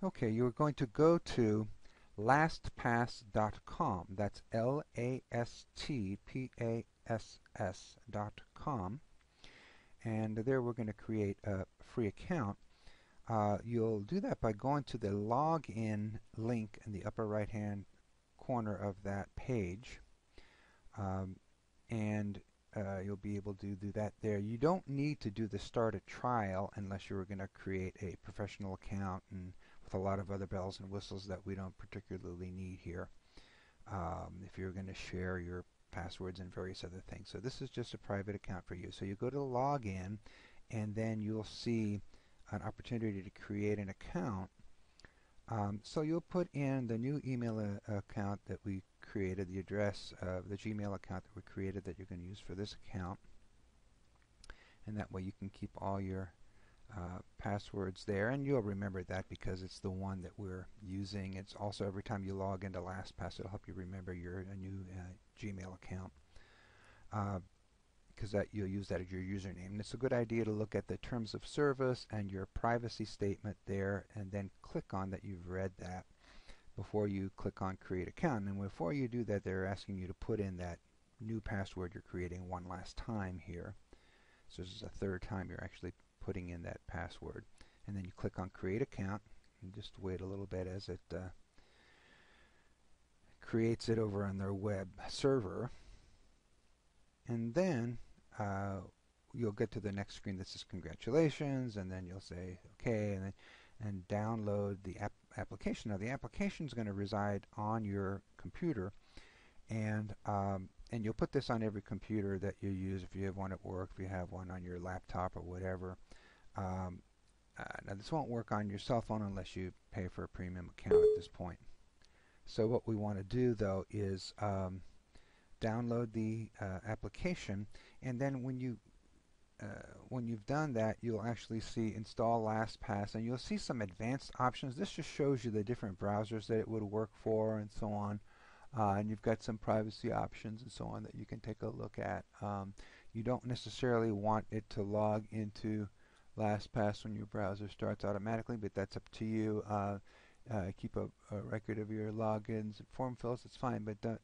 Okay, you're going to go to lastpass.com. That's lastpass.com. And there we're going to create a free account. You'll do that by going to the login link in the upper right hand corner of that page. And you'll be able to do that there. You don't need to do the start a trial unless you were going to create a professional account and with a lot of other bells and whistles that we don't particularly need here. If you're going to share your passwords and various other things. So this is just a private account for you. So you go to login, and then you'll see an opportunity to create an account. So you'll put in the new email account that we created, the address of the Gmail account that we created that you're going to use for this account, and that way you can keep all your passwords there, and you'll remember that because it's the one that we're using. It's also every time you log into LastPass, it'll help you remember your new Gmail account, because you'll use that as your username. And it's a good idea to look at the terms of service and your privacy statement there, and then click on that you've read that before you click on create account. And before you do that, they're asking you to put in that new password you're creating one last time here. So this is a third time you're actually putting in that password. And then you click on create account and just wait a little bit as it creates it over on their web server. And then you'll get to the next screen that says congratulations, and then you'll say okay, and download the application. Now the application is going to reside on your computer, and you'll put this on every computer that you use. If you have one at work, if you have one on your laptop or whatever. Now this won't work on your cell phone unless you pay for a premium account at this point. So what we want to do though is download the application, and then when you've done that, you'll actually see install LastPass, and you'll see some advanced options. This just shows you the different browsers that it would work for and so on. And you've got some privacy options and so on that you can take a look at. You don't necessarily want it to log into LastPass when your browser starts automatically, but that's up to you. Keep a record of your logins and form fills, it's fine, but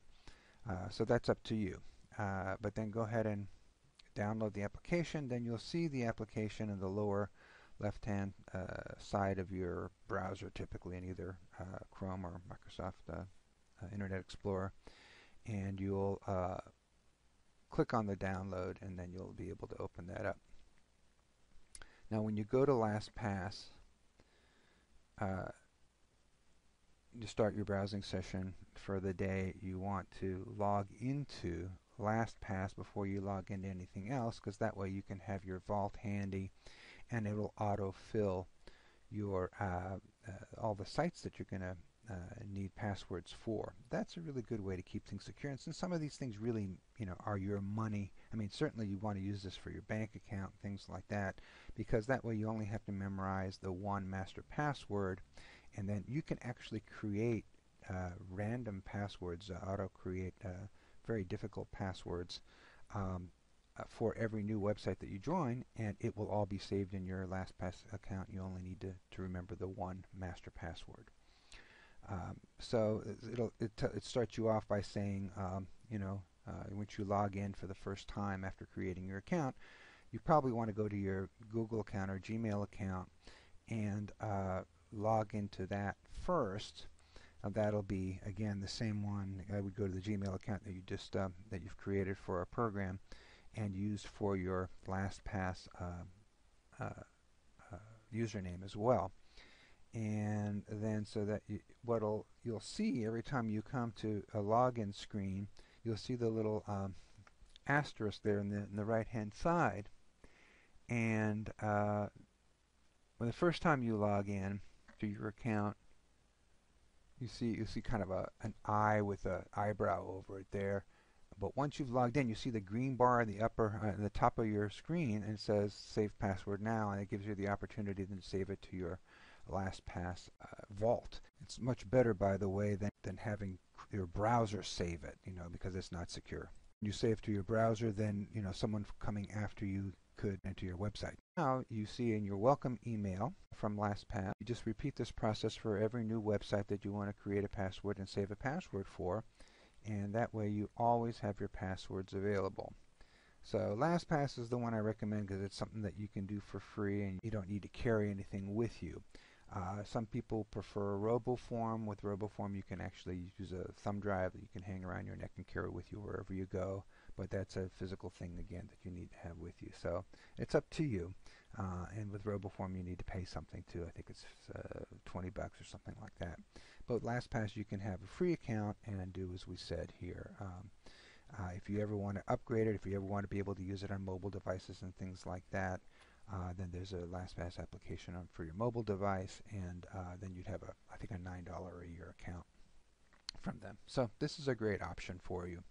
so that's up to you. But then go ahead and download the application. Then you'll see the application in the lower left hand side of your browser, typically in either Chrome or Microsoft Internet Explorer, and you'll click on the download, and then you'll be able to open that up. Now when you go to LastPass, to start your browsing session for the day, you want to log into LastPass before you log into anything else, because that way you can have your vault handy and it will autofill your all the sites that you're going to need passwords for. That's a really good way to keep things secure. And since some of these things really, are your money, I mean, certainly you want to use this for your bank account, things like that, because that way you only have to memorize the one master password, and then you can actually create random passwords, auto-create very difficult passwords for every new website that you join, and it will all be saved in your LastPass account. You only need to remember the one master password. So it starts you off by saying, once you log in for the first time after creating your account, you probably want to go to your Google account or Gmail account and log into that first. That'll be again the same one. I would go to the Gmail account that you just that you've created for a program and use for your LastPass username as well. And then so that you'll see every time you come to a login screen, you'll see the little asterisk there in the right hand side, and when the first time you log in to your account, you see kind of an eye with an eyebrow over it there. But once you've logged in, you see the green bar at the top of your screen, and it says Save Password Now, and it gives you the opportunity then to save it to your LastPass vault. It's much better, by the way, than having your browser save it, because it's not secure. You save to your browser, then someone coming after you could enter your website. Now you see in your welcome email from LastPass, you just repeat this process for every new website that you want to create a password and save a password for, and that way you always have your passwords available. So LastPass is the one I recommend because it's something that you can do for free and you don't need to carry anything with you. Some people prefer RoboForm. With RoboForm you can actually use a thumb drive that you can hang around your neck and carry with you wherever you go, but that's a physical thing again that you need to have with you. So it's up to you. And with RoboForm you need to pay something too. I think it's 20 bucks or something like that. But LastPass you can have a free account and do as we said here. If you ever want to upgrade it, if you ever want to be able to use it on mobile devices and things like that, then there's a LastPass application for your mobile device, and then you'd have I think a $9 a year account from them. So this is a great option for you.